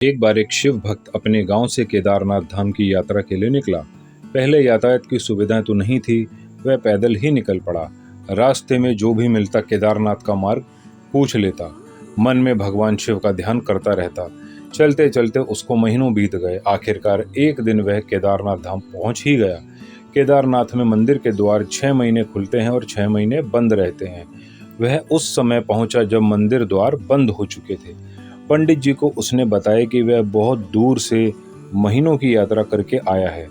एक बार एक शिव भक्त अपने गांव से केदारनाथ धाम की यात्रा के लिए निकला। पहले यातायात की सुविधाएं तो नहीं थी, वह पैदल ही निकल पड़ा। रास्ते में जो भी मिलता केदारनाथ का मार्ग पूछ लेता, मन में भगवान शिव का ध्यान करता रहता। चलते चलते उसको महीनों बीत गए। आखिरकार एक दिन वह केदारनाथ धाम पहुंच ही गया। केदारनाथ में मंदिर के द्वार 6 महीने खुलते हैं और 6 महीने बंद रहते हैं। वह उस समय पहुंचा जब मंदिर द्वार बंद हो चुके थे। पंडित जी को उसने बताया कि वह बहुत दूर से महीनों की यात्रा करके आया है।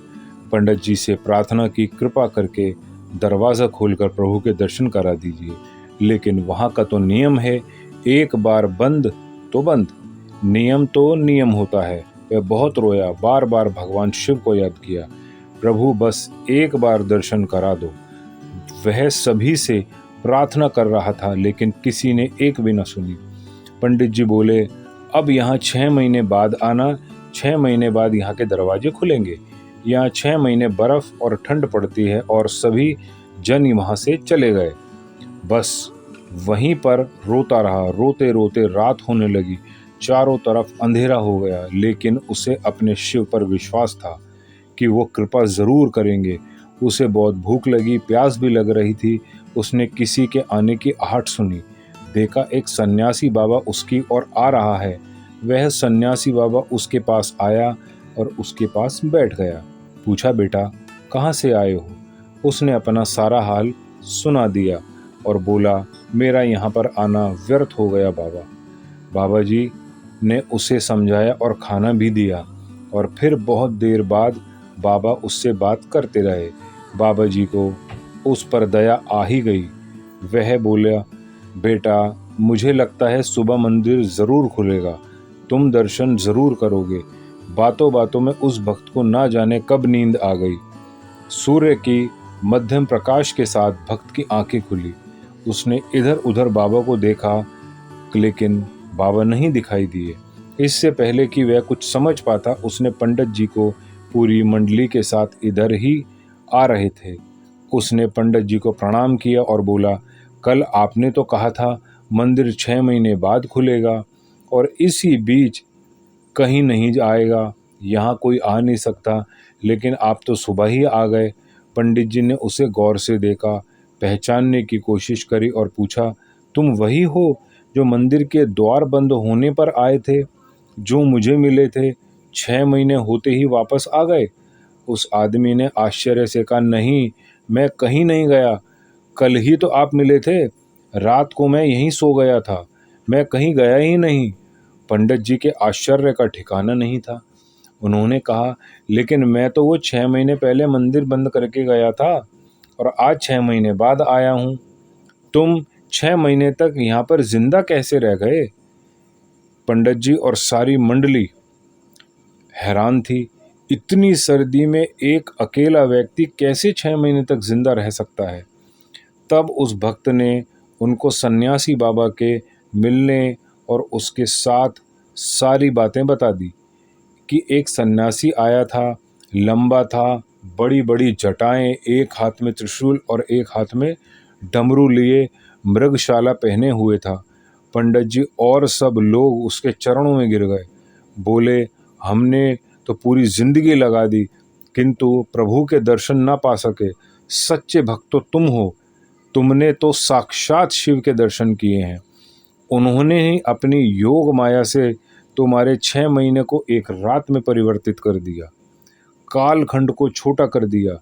पंडित जी से प्रार्थना की, कृपा करके दरवाज़ा खोलकर प्रभु के दर्शन करा दीजिए। लेकिन वहाँ का तो नियम है, एक बार बंद तो बंद, नियम तो नियम होता है। वह बहुत रोया, बार बार भगवान शिव को याद किया, प्रभु बस एक बार दर्शन करा दो। वह सभी से प्रार्थना कर रहा था, लेकिन किसी ने एक भी न सुनी। पंडित जी बोले, अब यहाँ 6 महीने बाद आना, 6 महीने बाद यहाँ के दरवाजे खुलेंगे। यहाँ 6 महीने बर्फ और ठंड पड़ती है। और सभी जन वहाँ से चले गए। बस वहीं पर रोता रहा। रोते रोते रात होने लगी, चारों तरफ अंधेरा हो गया। लेकिन उसे अपने शिव पर विश्वास था कि वो कृपा जरूर करेंगे। उसे बहुत भूख लगी, प्यास भी लग रही थी। उसने किसी के आने की आहट सुनी। देखा एक सन्यासी बाबा उसकी ओर आ रहा है। वह सन्यासी बाबा उसके पास आया और उसके पास बैठ गया। पूछा, बेटा कहाँ से आए हो? उसने अपना सारा हाल सुना दिया और बोला, मेरा यहाँ पर आना व्यर्थ हो गया बाबा। बाबा जी ने उसे समझाया और खाना भी दिया। और फिर बहुत देर बाद बाबा उससे बात करते रहे। बाबा जी को उस पर दया आ ही गई। वह बोला, बेटा मुझे लगता है सुबह मंदिर ज़रूर खुलेगा, तुम दर्शन ज़रूर करोगे। बातों बातों में उस भक्त को ना जाने कब नींद आ गई। सूर्य की मध्यम प्रकाश के साथ भक्त की आंखें खुली। उसने इधर उधर बाबा को देखा, लेकिन बाबा नहीं दिखाई दिए। इससे पहले कि वह कुछ समझ पाता, उसने पंडित जी को पूरी मंडली के साथ इधर ही आ रहे थे। उसने पंडित जी को प्रणाम किया और बोला, कल आपने तो कहा था मंदिर 6 महीने बाद खुलेगा और इसी बीच कहीं नहीं आएगा, यहाँ कोई आ नहीं सकता, लेकिन आप तो सुबह ही आ गए। पंडित जी ने उसे गौर से देखा, पहचानने की कोशिश करी और पूछा, तुम वही हो जो मंदिर के द्वार बंद होने पर आए थे, जो मुझे मिले थे, 6 महीने होते ही वापस आ गए? उस आदमी ने आश्चर्य से कहा, नहीं, मैं कहीं नहीं गया, कल ही तो आप मिले थे। रात को मैं यहीं सो गया था, मैं कहीं गया ही नहीं। पंडित जी के आश्चर्य का ठिकाना नहीं था। उन्होंने कहा, लेकिन मैं तो वो 6 महीने पहले मंदिर बंद करके गया था और आज 6 महीने बाद आया हूँ। तुम 6 महीने तक यहाँ पर जिंदा कैसे रह गए? पंडित जी और सारी मंडली हैरान थी। इतनी सर्दी में एक अकेला व्यक्ति कैसे 6 महीने तक जिंदा रह सकता है? तब उस भक्त ने उनको सन्यासी बाबा के मिलने और उसके साथ सारी बातें बता दी कि एक सन्यासी आया था, लंबा था, बड़ी बड़ी जटाएं, एक हाथ में त्रिशूल और एक हाथ में डमरू लिए, मृगशाला पहने हुए था। पंडित जी और सब लोग उसके चरणों में गिर गए। बोले, हमने तो पूरी जिंदगी लगा दी, किंतु प्रभु के दर्शन ना पा सके। सच्चे भक्त तो तुम हो, तुमने तो साक्षात शिव के दर्शन किए हैं। उन्होंने ही अपनी योग माया से तुम्हारे 6 महीने को एक रात में परिवर्तित कर दिया, कालखंड को छोटा कर दिया।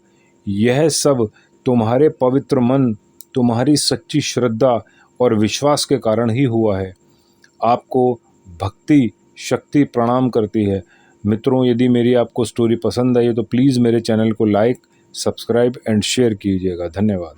यह सब तुम्हारे पवित्र मन, तुम्हारी सच्ची श्रद्धा और विश्वास के कारण ही हुआ है। आपको भक्ति शक्ति प्रणाम करती है। मित्रों, यदि मेरी आपको स्टोरी पसंद आई है तो प्लीज़ मेरे चैनल को लाइक, सब्सक्राइब एंड शेयर कीजिएगा। धन्यवाद।